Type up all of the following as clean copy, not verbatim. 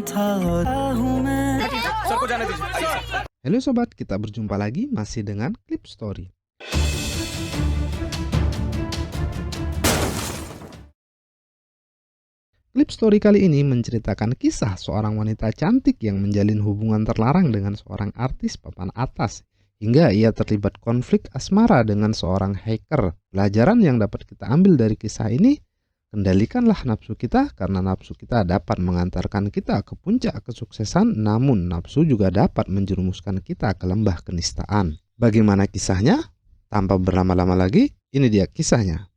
था और हूँ मैं। Halo sobat, kita berjumpa lagi masih dengan Clip Story. Clip Story kali ini menceritakan kisah seorang wanita cantik yang menjalin hubungan terlarang dengan seorang artis papan atas hingga ia terlibat konflik asmara dengan seorang hacker. Pelajaran yang dapat kita ambil dari kisah ini, kendalikanlah nafsu kita karena nafsu kita dapat mengantarkan kita ke puncak kesuksesan, namun nafsu juga dapat menjerumuskan kita ke lembah kenistaan. Bagaimana kisahnya? Tanpa berlama-lama lagi, ini dia kisahnya.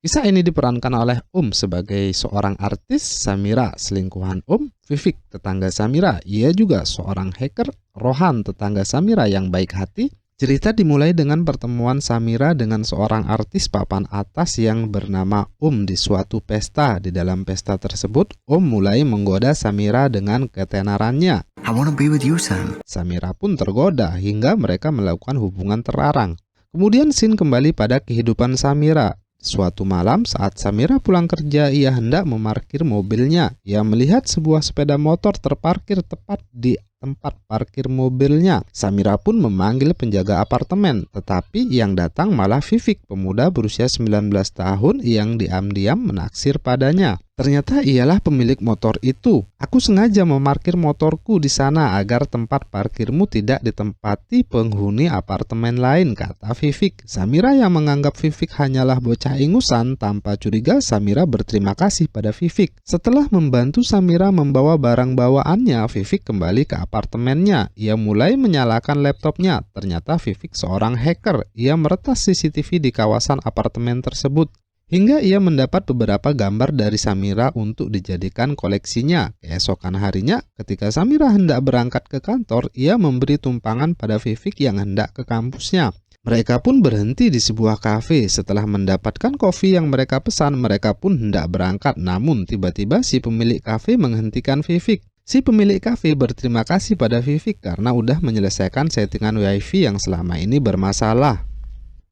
Kisah ini diperankan oleh sebagai seorang artis, Samira selingkuhan Vivik tetangga Samira, ia juga seorang hacker, Rohan tetangga Samira yang baik hati. Cerita dimulai dengan pertemuan Samira dengan seorang artis papan atas yang bernama di suatu pesta. Di dalam pesta tersebut, mulai menggoda Samira dengan ketenarannya. I wanna be with you, Sam. Samira pun tergoda hingga mereka melakukan hubungan terlarang. Kemudian scene kembali pada kehidupan Samira. Suatu malam saat Samira pulang kerja, ia hendak memarkir mobilnya. Ia melihat sebuah sepeda motor terparkir tepat di tempat parkir mobilnya. Samira pun memanggil penjaga apartemen, tetapi yang datang malah Vivik, pemuda berusia 19 tahun yang diam-diam menaksir padanya. Ternyata ialah pemilik motor itu. Aku sengaja memarkir motorku di sana agar tempat parkirmu tidak ditempati penghuni apartemen lain, kata Vivik. Samira yang menganggap Vivik hanyalah bocah ingusan, tanpa curiga Samira berterima kasih pada Vivik. Setelah membantu Samira membawa barang bawaannya, Vivik kembali ke apartemennya. Ia mulai menyalakan laptopnya. Ternyata Vivik seorang hacker. Ia meretas CCTV di kawasan apartemen tersebut hingga ia mendapat beberapa gambar dari Samira untuk dijadikan koleksinya. Keesokan harinya, ketika Samira hendak berangkat ke kantor, ia memberi tumpangan pada Vivik yang hendak ke kampusnya. Mereka pun berhenti di sebuah kafe. Setelah mendapatkan kopi yang mereka pesan, mereka pun hendak berangkat. Namun tiba-tiba si pemilik kafe menghentikan Vivik. Si pemilik kafe berterima kasih pada Vivik karena udah menyelesaikan settingan wifi yang selama ini bermasalah.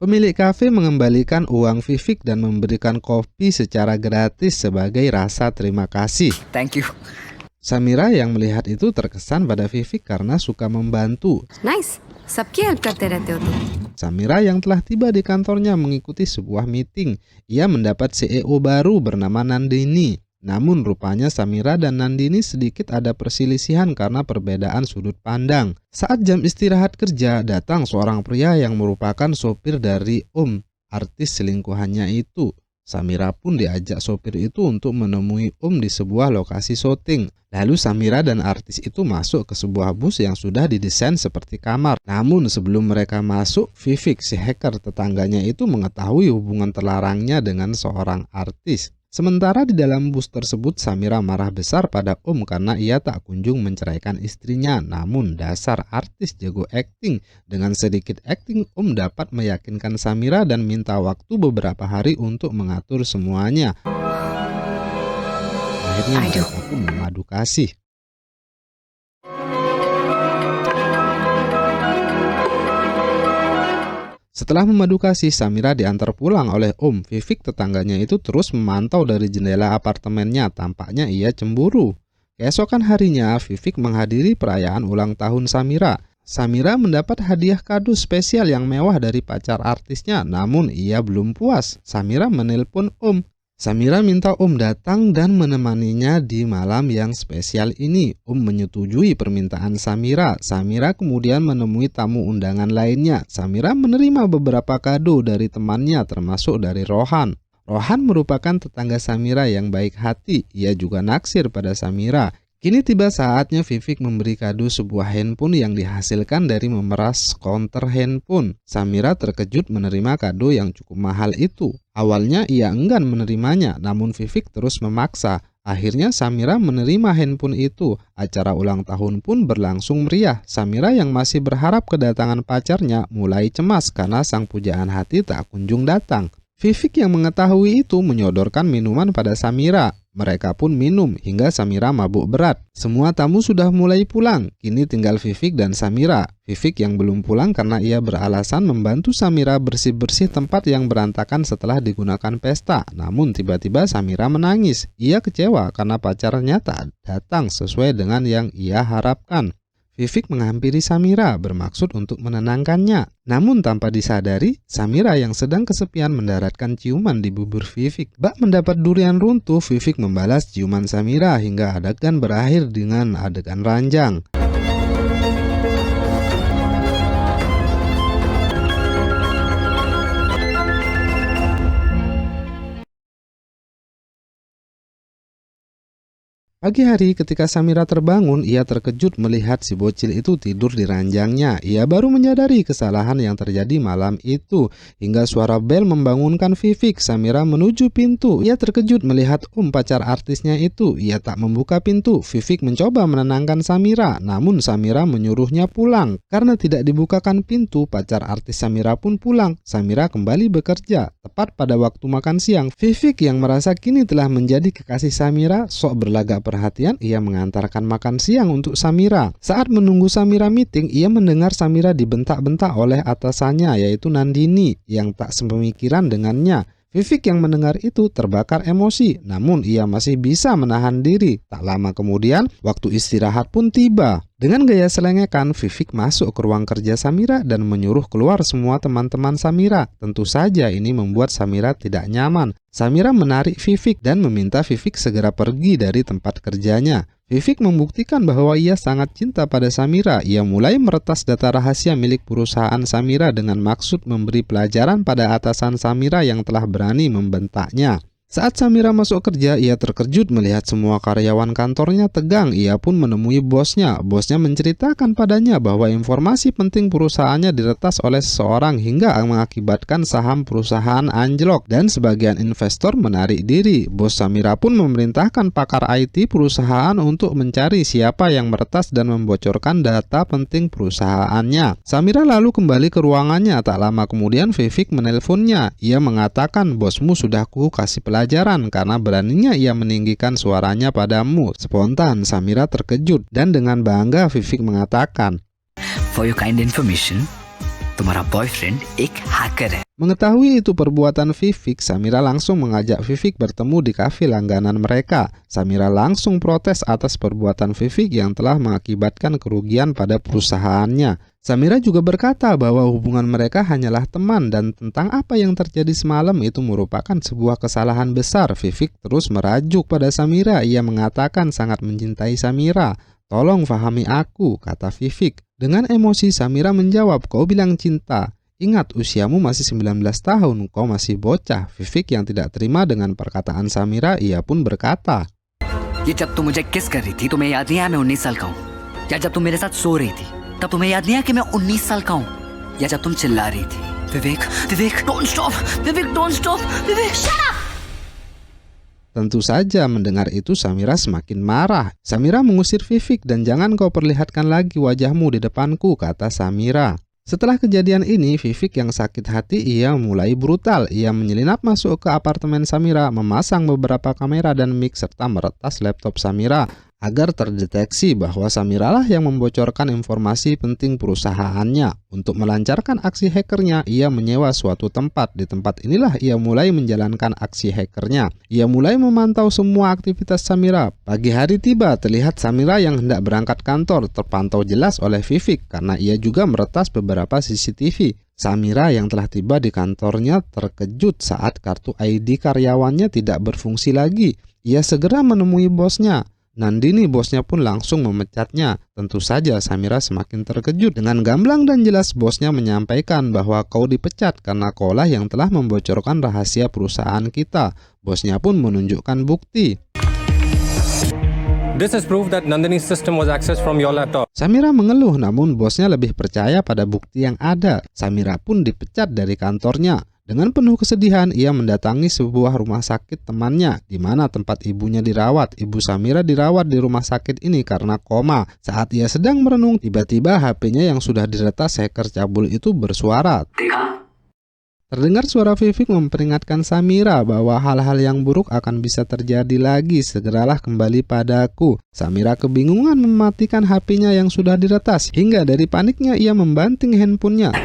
Pemilik kafe mengembalikan uang Vivik dan memberikan kopi secara gratis sebagai rasa terima kasih. Thank you. Samira yang melihat itu terkesan pada Vivik karena suka membantu. Nice. सबकी हेल्प करते रहते हो तुम. Samira yang telah tiba di kantornya mengikuti sebuah meeting. Ia mendapat CEO baru bernama Nandini. Namun rupanya Samira dan Nandini sedikit ada perselisihan karena perbedaan sudut pandang. Saat jam istirahat kerja, datang seorang pria yang merupakan sopir dari artis selingkuhannya itu. Samira pun diajak sopir itu untuk menemui di sebuah lokasi syuting. Lalu Samira dan artis itu masuk ke sebuah bus yang sudah didesain seperti kamar. Namun sebelum mereka masuk, Vivik si hacker tetangganya itu mengetahui hubungan terlarangnya dengan seorang artis. Sementara di dalam bus tersebut, Samira marah besar pada karena ia tak kunjung menceraikan istrinya. Namun dasar artis jago acting. Dengan sedikit acting, dapat meyakinkan Samira dan minta waktu beberapa hari untuk mengatur semuanya. Akhirnya mereka pun memadu kasih. Setelah memadu kasih, Samira diantar pulang oleh Vivik tetangganya itu terus memantau dari jendela apartemennya. Tampaknya ia cemburu. Keesokan harinya, Vivik menghadiri perayaan ulang tahun Samira. Samira mendapat hadiah kado spesial yang mewah dari pacar artisnya. Namun ia belum puas. Samira menelpon Samira minta datang dan menemaninya di malam yang spesial ini. Menyetujui permintaan Samira. Samira kemudian menemui tamu undangan lainnya. Samira menerima beberapa kado dari temannya termasuk dari Rohan. Rohan merupakan tetangga Samira yang baik hati. Ia juga naksir pada Samira. Kini tiba saatnya Vivik memberi kado sebuah handphone yang dihasilkan dari memeras counter handphone. Samira terkejut menerima kado yang cukup mahal itu. Awalnya ia enggan menerimanya, namun Vivik terus memaksa. Akhirnya Samira menerima handphone itu. Acara ulang tahun pun berlangsung meriah. Samira yang masih berharap kedatangan pacarnya mulai cemas karena sang pujaan hati tak kunjung datang. Vivik yang mengetahui itu menyodorkan minuman pada Samira. Mereka pun minum hingga Samira mabuk berat. Semua tamu sudah mulai pulang, kini tinggal Vivek dan Samira. Vivek yang belum pulang karena ia beralasan membantu Samira bersih-bersih tempat yang berantakan setelah digunakan pesta. Namun tiba-tiba Samira menangis. Ia kecewa karena pacarnya tak datang sesuai dengan yang ia harapkan. Vivek menghampiri Samira bermaksud untuk menenangkannya. Namun tanpa disadari, Samira yang sedang kesepian mendaratkan ciuman di bibir Vivek. Bak mendapat durian runtuh, Vivek membalas ciuman Samira hingga adegan berakhir dengan adegan ranjang. Pagi hari ketika Samira terbangun, ia terkejut melihat si bocil itu tidur di ranjangnya. Ia baru menyadari kesalahan yang terjadi malam itu. Hingga suara bel membangunkan Vivek. Samira menuju pintu. Ia terkejut melihat pacar artisnya itu. Ia tak membuka pintu. Vivek mencoba menenangkan Samira, namun Samira menyuruhnya pulang. Karena tidak dibukakan pintu, pacar artis Samira pun pulang. Samira kembali bekerja. Tepat pada waktu makan siang, Vivek yang merasa kini telah menjadi kekasih Samira, sok berlagak perhatian, ia mengantarkan makan siang untuk Samira. Saat menunggu Samira meeting, ia mendengar Samira dibentak-bentak oleh atasannya, yaitu Nandini, yang tak sepemikiran dengannya. Vivek yang mendengar itu terbakar emosi, namun ia masih bisa menahan diri. Tak lama kemudian, waktu istirahat pun tiba. Dengan gaya selengekan, Vivek masuk ke ruang kerja Samira dan menyuruh keluar semua teman-teman Samira. Tentu saja ini membuat Samira tidak nyaman. Samira menarik Vivek dan meminta Vivek segera pergi dari tempat kerjanya. Vivek membuktikan bahwa ia sangat cinta pada Samira. Ia mulai meretas data rahasia milik perusahaan Samira dengan maksud memberi pelajaran pada atasan Samira yang telah berani membentaknya. Saat Samira masuk kerja, ia terkejut melihat semua karyawan kantornya tegang. Ia pun menemui bosnya. Bosnya menceritakan padanya bahwa informasi penting perusahaannya diretas oleh seseorang hingga mengakibatkan saham perusahaan anjlok dan sebagian investor menarik diri. Bos Samira pun memerintahkan pakar IT perusahaan untuk mencari siapa yang meretas dan membocorkan data penting perusahaannya. Samira lalu kembali ke ruangannya. Tak lama kemudian Vivek menelponnya. Ia mengatakan, "Bosmu sudah ku kasih pelajaran karena beraninya ia meninggikan suaranya padamu." Spontan Samira terkejut dan dengan bangga Vivek mengatakan, For your kind information, तुम्हारा boyfriend एक hacker है. Mengetahui itu perbuatan Vivek, Samira langsung mengajak Vivek bertemu di kafe langganan mereka. Samira langsung protes atas perbuatan Vivek yang telah mengakibatkan kerugian pada perusahaannya. Samira juga berkata bahwa hubungan mereka hanyalah teman dan tentang apa yang terjadi semalam itu merupakan sebuah kesalahan besar. Vivek terus merajuk pada Samira. Ia mengatakan sangat mencintai Samira. "Tolong fahami aku," kata Vivek. Dengan emosi Samira menjawab, "Kau bilang cinta. Ingat, usiamu masih 19 tahun, kau masih bocah." Vivek yang tidak terima dengan perkataan Samira, ia pun berkata, ये जब तुम मुझे किस कर रही थी तुम्हें याद नहीं आया मैं 19 साल का हूँ? या जब तुम मेरे साथ सो रही थी तब तुम्हें याद नहीं आया कि मैं 19 साल का हूँ? या जब तुम चिल्ला रही थी, Vivek Vivek don't stop, Vivek don't stop, Vivek shut up. Tentu saja mendengar itu Samira semakin marah. Samira mengusir Vivek dan "Jangan kau perlihatkan lagi wajahmu di depanku," kata Samira. Setelah kejadian ini, Vivek yang sakit hati ia mulai brutal. Ia menyelinap masuk ke apartemen Samira, memasang beberapa kamera dan mic serta meretas laptop Samira agar terdeteksi bahwa Samira lah yang membocorkan informasi penting perusahaannya. Untuk melancarkan aksi hackernya, ia menyewa suatu tempat. Di tempat inilah ia mulai menjalankan aksi hackernya. Ia mulai memantau semua aktivitas Samira. Pagi hari tiba, terlihat Samira yang hendak berangkat kantor terpantau jelas oleh Vivek karena ia juga meretas beberapa CCTV. Samira yang telah tiba di kantornya terkejut saat kartu ID karyawannya tidak berfungsi lagi. Ia segera menemui bosnya. Nandini, bosnya pun langsung memecatnya. Tentu saja Samira semakin terkejut. Dengan gamblang dan jelas bosnya menyampaikan bahwa kau dipecat karena kaulah yang telah membocorkan rahasia perusahaan kita. Bosnya pun menunjukkan bukti. This is proof that Nandini's system was accessed from your laptop. Samira mengeluh, namun bosnya lebih percaya pada bukti yang ada. Samira pun dipecat dari kantornya. Dengan penuh kesedihan, ia mendatangi sebuah rumah sakit temannya, di mana tempat ibunya dirawat. Ibu Samira dirawat di rumah sakit ini karena koma. Saat ia sedang merenung, tiba-tiba HP-nya yang sudah diretas hacker cabul itu bersuara. Terdengar suara Vivek memperingatkan Samira bahwa hal-hal yang buruk akan bisa terjadi lagi, segeralah kembali padaku. Samira kebingungan mematikan HP-nya yang sudah diretas, hingga dari paniknya ia membanting handphonenya.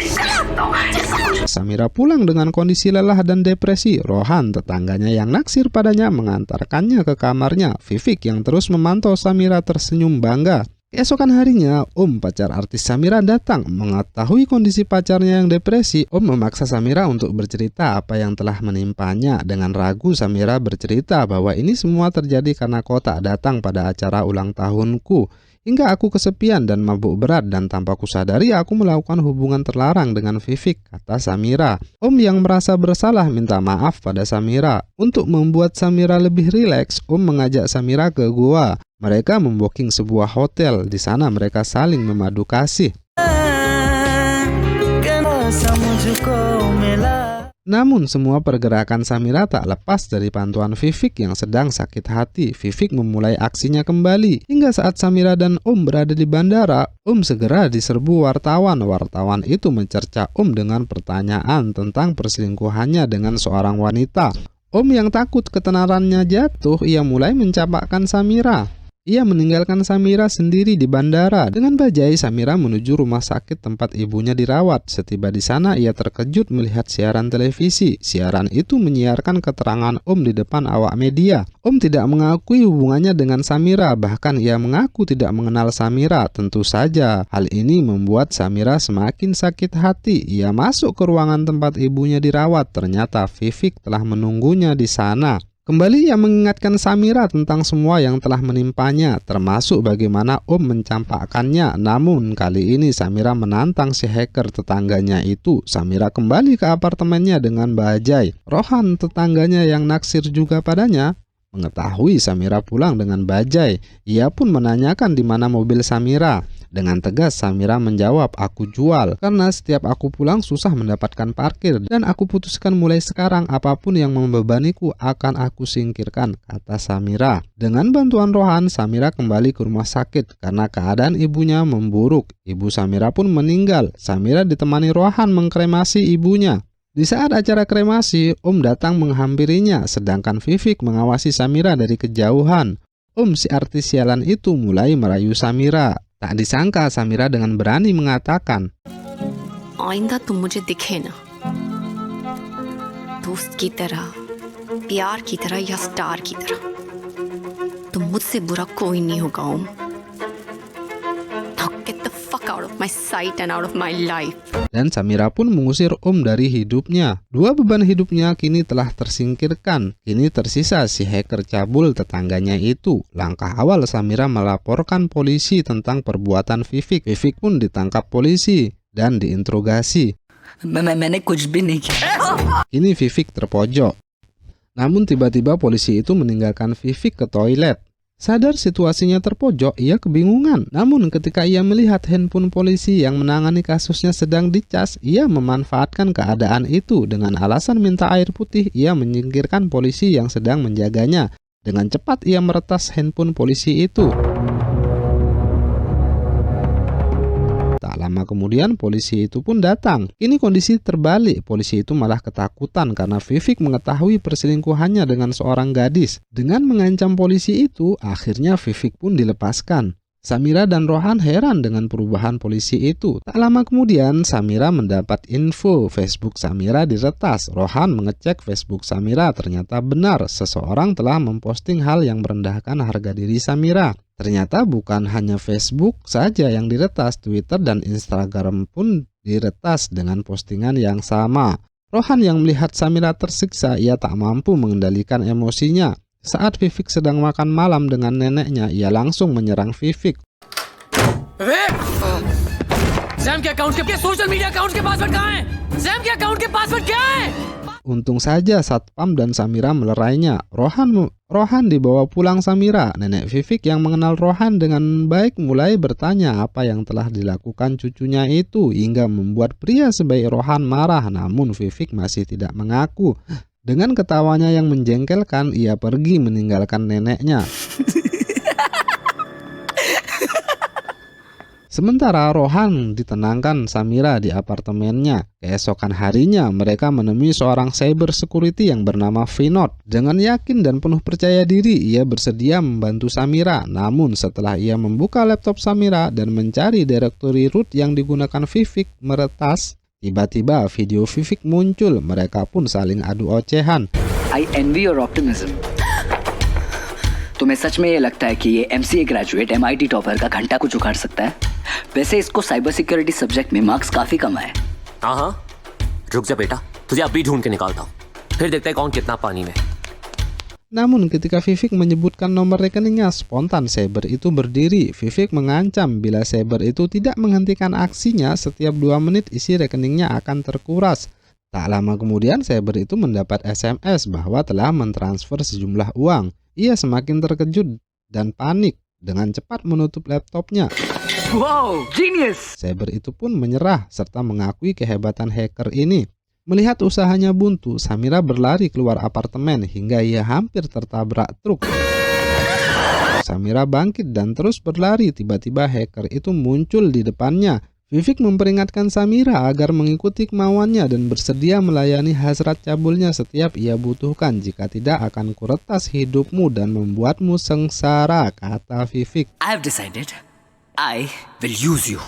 Samira pulang dengan kondisi lelah dan depresi. Rohan, tetangganya yang naksir padanya, mengantarkannya ke kamarnya. Vivek yang terus memantau Samira tersenyum bangga. Keesokan harinya, Om pacar artis Samira datang. Mengetahui kondisi pacarnya yang depresi, Om memaksa Samira untuk bercerita apa yang telah menimpanya. Dengan ragu, Samira bercerita bahwa ini semua terjadi karena kau tak datang pada acara ulang tahunku. Hingga aku kesepian dan mabuk berat, dan tanpa kusadari aku melakukan hubungan terlarang dengan Vivek, kata Samira. Om yang merasa bersalah minta maaf pada Samira. Untuk membuat Samira lebih rileks, Om mengajak Samira ke gua. Mereka membooking sebuah hotel. Di sana mereka saling memadu kasih. Namun semua pergerakan Samira tak lepas dari pantauan Vivek yang sedang sakit hati. Vivek memulai aksinya kembali. Hingga saat Samira dan Om berada di bandara, Om segera diserbu wartawan. Wartawan itu mencerca Om dengan pertanyaan tentang perselingkuhannya dengan seorang wanita. Om yang takut ketenarannya jatuh, ia mulai mencampakkan Samira. Ia meninggalkan Samira sendiri di bandara. Dengan bajai, Samira menuju rumah sakit tempat ibunya dirawat. Setiba di sana, ia terkejut melihat siaran televisi. Siaran itu menyiarkan keterangan Om di depan awak media. Om tidak mengakui hubungannya dengan Samira, bahkan ia mengaku tidak mengenal Samira. Tentu saja, hal ini membuat Samira semakin sakit hati. Ia masuk ke ruangan tempat ibunya dirawat. Ternyata Vivek telah menunggunya di sana. Kembali ia mengingatkan Samira tentang semua yang telah menimpanya, termasuk bagaimana Om mencampakkannya. Namun kali ini Samira menantang si hacker tetangganya itu. Samira kembali ke apartemennya dengan bajai. Rohan, tetangganya yang naksir juga padanya, mengetahui Samira pulang dengan bajai. Ia pun menanyakan di mana mobil Samira. Dengan tegas Samira menjawab, aku jual karena setiap aku pulang susah mendapatkan parkir, dan aku putuskan mulai sekarang apapun yang membebaniku akan aku singkirkan, kata Samira. Dengan bantuan Rohan, Samira kembali ke rumah sakit karena keadaan ibunya memburuk. Ibu Samira pun meninggal. Samira ditemani Rohan mengkremasi ibunya. Di saat acara kremasi, Om datang menghampirinya, sedangkan Vivek mengawasi Samira dari kejauhan. Om si artis sialan itu mulai merayu Samira. Tak disangka Samira dengan berani mengatakan, आइंदा तुम मुझे दिखे ना, दोस्त की तरह, प्यार की तरह या स्टार की तरह, तुम मुझसे बुरा कोई नहीं होगा ओम. Now get the fuck out of my sight and out of my life. Dan Samira pun mengusir Om dari hidupnya. Dua beban hidupnya kini telah tersingkirkan. Kini tersisa si hacker cabul tetangganya itu. Langkah awal Samira melaporkan polisi tentang perbuatan Vivek. Vivek pun ditangkap polisi dan diinterogasi. मैंने कुछ भी नहीं किया. Kini Vivek terpojok. Namun tiba-tiba polisi itu meninggalkan Vivek ke toilet. Sadar situasinya terpojok, ia kebingungan. Namun ketika ia melihat handphone polisi yang menangani kasusnya sedang dicas, ia memanfaatkan keadaan itu. Dengan alasan minta air putih, ia menyingkirkan polisi yang sedang menjaganya. Dengan cepat ia meretas handphone polisi itu. Tak lama kemudian polisi itu pun datang. Kini kondisi terbalik. Polisi itu malah ketakutan karena Vivek mengetahui perselingkuhannya dengan seorang gadis. Dengan mengancam polisi itu, akhirnya Vivek pun dilepaskan. Samira dan Rohan heran dengan perubahan polisi itu. Tak lama kemudian Samira mendapat info Facebook Samira diretas. Rohan mengecek Facebook Samira, ternyata benar seseorang telah memposting hal yang merendahkan harga diri Samira. Ternyata bukan hanya Facebook saja yang diretas, Twitter dan Instagram pun diretas dengan postingan yang sama. Rohan yang melihat Samira tersiksa, ia tak mampu mengendalikan emosinya. Saat Vivek sedang makan malam dengan neneknya, ia langsung menyerang Vivek. Sam के अकाउंट के social media account के पासवर्ड कहाँ हैं? सैम के अकाउंट के पासवर्ड क्या है? Untung saja Satpam dan Samira melerainya. Rohan dibawa pulang Samira. Nenek Vivek yang mengenal Rohan dengan baik mulai bertanya apa yang telah dilakukan cucunya itu, hingga membuat pria sebaik Rohan marah. Namun Vivek masih tidak mengaku. Dengan ketawanya yang menjengkelkan, ia pergi meninggalkan neneknya. Sementara Rohan ditenangkan Samira di apartemennya. Keesokan harinya mereka menemui seorang cyber security yang bernama Vinod. Dengan yakin dan penuh percaya diri ia bersedia membantu Samira. Namun setelah ia membuka laptop Samira dan mencari directory root yang digunakan Vivek meretas, tiba-tiba video Vivek muncul. Mereka pun saling adu ocehan. I envy your optimism. तुम्हें सच में ये लगता है कि ये MCA graduate MIT topper का घंटा कुछ उखाड़ सकता है? वैसे इसको साइबर सिक्योरिटी सब्जेक्ट में मार्क्स काफी कम आए। हाँ, रुक जा बेटा, तुझे अभी ढूंढ के निकालता हूँ, फिर देखते हैं कौन कितना पानी में। Namun ketika Vivek menyebutkan nomor rekeningnya, spontan cyber itu berdiri. Vivek mengancam bila cyber itu tidak menghentikan aksinya, setiap 2 menit isi rekeningnya akan terkuras. Tak lama kemudian cyber itu mendapat SMS bahwa telah mentransfer sejumlah uang. Ia semakin terkejut dan panik, dengan cepat menutup laptopnya. Wow, genius! Cyber itu pun menyerah serta mengakui kehebatan hacker ini. Melihat usahanya buntu, Samira berlari keluar apartemen hingga ia hampir tertabrak truk. Samira bangkit dan terus berlari. Tiba-tiba hacker itu muncul di depannya. Vivek memperingatkan Samira agar mengikuti kemauannya dan bersedia melayani hasrat cabulnya setiap ia butuhkan. Jika tidak akan kuretas hidupmu dan membuatmu sengsara, kata Vivek. I have decided I will use you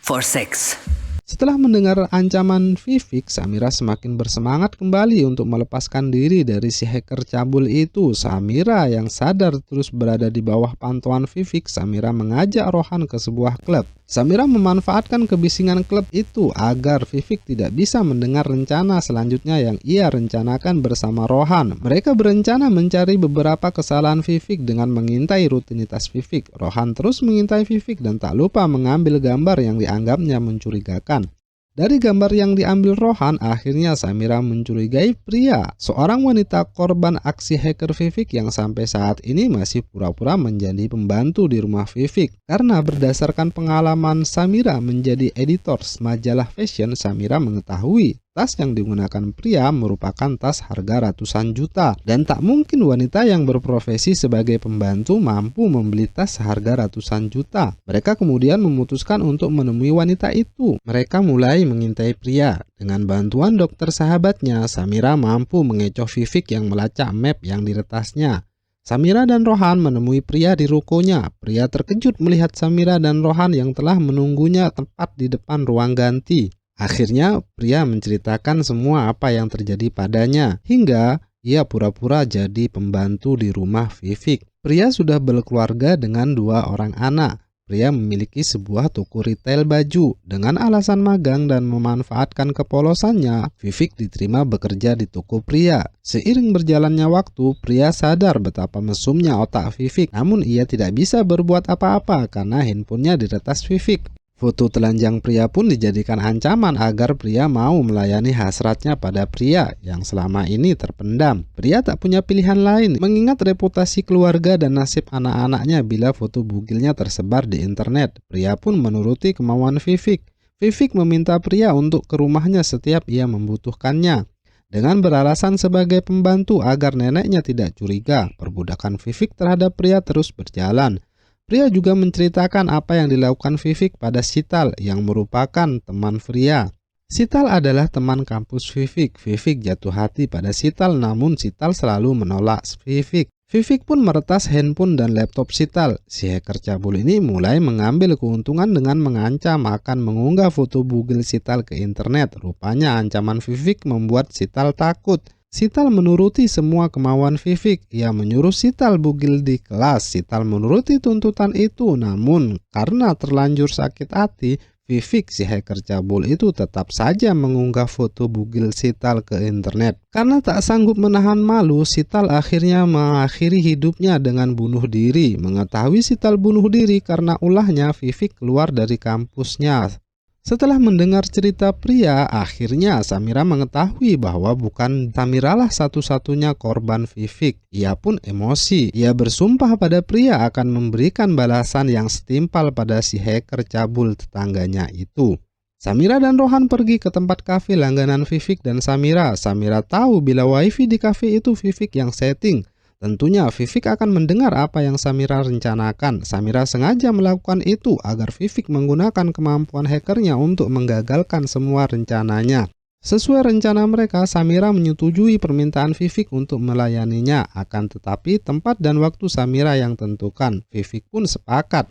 for sex. Setelah mendengar ancaman Vivek, Samira semakin bersemangat kembali untuk melepaskan diri dari si hacker cabul itu. Samira yang sadar terus berada di bawah pantauan Vivek, Samira mengajak Rohan ke sebuah klub. Samira memanfaatkan kebisingan klub itu agar Vivek tidak bisa mendengar rencana selanjutnya yang ia rencanakan bersama Rohan. Mereka berencana mencari beberapa kesalahan Vivek dengan mengintai rutinitas Vivek. Rohan terus mengintai Vivek dan tak lupa mengambil gambar yang dianggapnya mencurigakan. Dari gambar yang diambil Rohan, akhirnya Samira mencurigai pria, seorang wanita korban aksi hacker Vivek yang sampai saat ini masih pura-pura menjadi pembantu di rumah Vivek. Karena berdasarkan pengalaman Samira menjadi editor majalah fashion, Samira mengetahui tas yang digunakan pria merupakan tas harga ratusan juta, dan tak mungkin wanita yang berprofesi sebagai pembantu mampu membeli tas seharga ratusan juta. Mereka kemudian memutuskan untuk menemui wanita itu. Mereka mulai mengintai pria. Dengan bantuan dokter sahabatnya, Samira mampu mengecoh Vivek yang melacak map yang diretasnya. Samira dan Rohan menemui pria di rukonya. Pria terkejut melihat Samira dan Rohan yang telah menunggunya tepat di depan ruang ganti. Akhirnya pria menceritakan semua apa yang terjadi padanya, hingga ia pura-pura jadi pembantu di rumah Vivek. Pria sudah berkeluarga dengan 2 orang anak. Pria memiliki sebuah toko retail baju. Dengan alasan magang dan memanfaatkan kepolosannya, Vivek diterima bekerja di toko pria. Seiring berjalannya waktu, pria sadar betapa mesumnya otak Vivek. Namun ia tidak bisa berbuat apa-apa karena handphonenya diretas Vivek. Foto telanjang pria pun dijadikan ancaman agar pria mau melayani hasratnya pada pria yang selama ini terpendam. Pria tak punya pilihan lain mengingat reputasi keluarga dan nasib anak-anaknya bila foto bugilnya tersebar di internet. Pria pun menuruti kemauan Vivek. Vivek meminta pria untuk ke rumahnya setiap ia membutuhkannya. Dengan beralasan sebagai pembantu agar neneknya tidak curiga, perbudakan Vivek terhadap pria terus berjalan. Pria juga menceritakan apa yang dilakukan Vivek pada Sital yang merupakan teman pria. Sital adalah teman kampus Vivek. Vivek jatuh hati pada Sital, namun Sital selalu menolak Vivek. Vivek pun meretas handphone dan laptop Sital. Si hacker cabul ini mulai mengambil keuntungan dengan mengancam akan mengunggah foto bugil Sital ke internet. Rupanya ancaman Vivek membuat Sital takut. Sital menuruti semua kemauan Vivek. Ia menyuruh Sital bugil di kelas. Sital menuruti tuntutan itu, namun karena terlanjur sakit hati, Vivek si hacker cabul itu tetap saja mengunggah foto bugil Sital ke internet. Karena tak sanggup menahan malu, Sital akhirnya mengakhiri hidupnya dengan bunuh diri. Mengetahui Sital bunuh diri karena ulahnya, Vivek keluar dari kampusnya. Setelah mendengar cerita pria, akhirnya Samira mengetahui bahwa bukan Samira lah satu-satunya korban Vivek. Ia pun emosi. Ia bersumpah pada pria akan memberikan balasan yang setimpal pada si hacker cabul tetangganya itu. Samira dan Rohan pergi ke tempat kafe langganan Vivek dan Samira. Samira tahu bila wifi di kafe itu Vivek yang setting. Tentunya Vivek akan mendengar apa yang Samira rencanakan. Samira sengaja melakukan itu agar Vivek menggunakan kemampuan hackernya untuk menggagalkan semua rencananya. Sesuai rencana mereka, Samira menyetujui permintaan Vivek untuk melayaninya. Akan tetapi tempat dan waktu Samira yang tentukan. Vivek pun sepakat.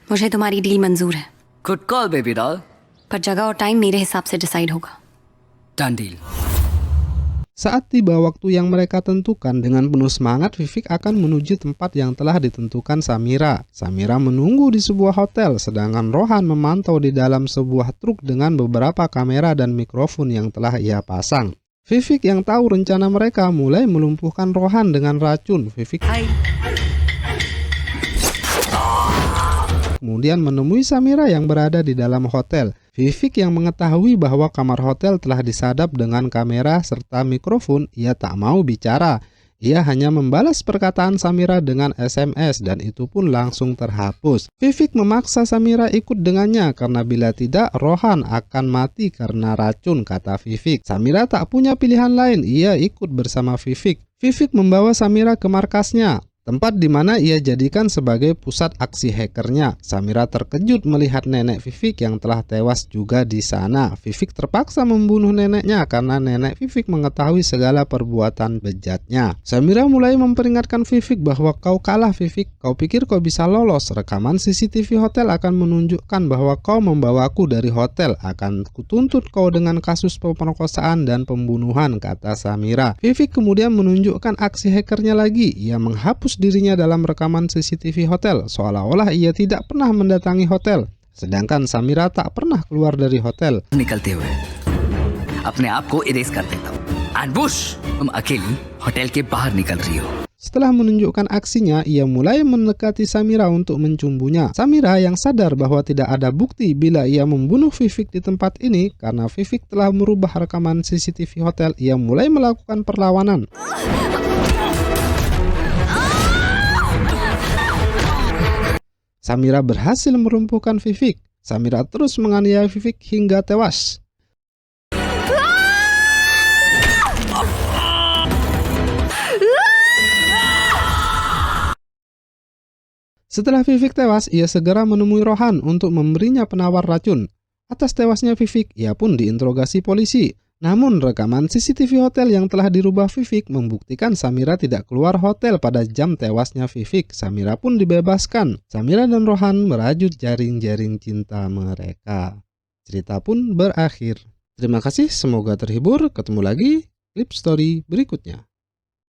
मुझे तुम्हारी डील मंजूर है, Good call, baby doll. पर जगह और टाइम मेरे हिसाब से डिसाइड होगा। Done deal. Saat tiba waktu yang mereka tentukan, dengan penuh semangat Vivek akan menuju tempat yang telah ditentukan Samira. Samira menunggu di sebuah hotel, sedangkan Rohan memantau di dalam sebuah truk dengan beberapa kamera dan mikrofon yang telah ia pasang. Vivek yang tahu rencana mereka mulai melumpuhkan Rohan dengan racun. Vivek kemudian menemui Samira yang berada di dalam hotel. Vivek yang mengetahui bahwa kamar hotel telah disadap dengan kamera serta mikrofon, ia tak mau bicara. Ia hanya membalas perkataan Samira dengan SMS dan itu pun langsung terhapus. Vivek memaksa Samira ikut dengannya karena bila tidak Rohan akan mati karena racun, kata Vivek. Samira tak punya pilihan lain, ia ikut bersama Vivek. Vivek membawa Samira ke markasnya, tempat di mana ia jadikan sebagai pusat aksi hackernya. Samira terkejut melihat nenek Vivek yang telah tewas juga di sana. Vivek terpaksa membunuh neneknya karena nenek Vivek mengetahui segala perbuatan bejatnya. Samira mulai memperingatkan Vivek bahwa kau kalah Vivek, kau pikir kau bisa lolos. Rekaman CCTV hotel akan menunjukkan bahwa kau membawaku dari hotel. Akan kutuntut kau dengan kasus pemerkosaan dan pembunuhan, kata Samira. Vivek kemudian menunjukkan aksi hackernya lagi. Ia menghapus dirinya dalam rekaman CCTV hotel, seolah-olah ia tidak pernah mendatangi hotel, sedangkan Samira tak pernah keluar dari hotel. निकलते हुए अपने आप को इरेज कर देता हूँ and Bush तुम अकेली होटल के बाहर निकल रही हो. Setelah menunjukkan aksinya, ia mulai mendekati Samira untuk mencumbunya. Samira yang sadar bahwa tidak ada bukti bila ia membunuh Vivek di tempat ini, karena Vivek telah merubah rekaman CCTV hotel, ia mulai melakukan perlawanan. Samira berhasil melumpuhkan Vivek. Samira terus menganiaya Vivek hingga tewas. Setelah Vivek tewas, ia segera menemui Rohan untuk memberinya penawar racun. Atas tewasnya Vivek, ia pun diinterogasi polisi. Namun rekaman CCTV hotel yang telah dirubah Vivek membuktikan Samira tidak keluar hotel pada jam tewasnya Vivek. Samira pun dibebaskan. Samira dan Rohan merajut jaring-jaring cinta mereka. Cerita pun berakhir. Terima kasih, semoga terhibur. Ketemu lagi klip story berikutnya.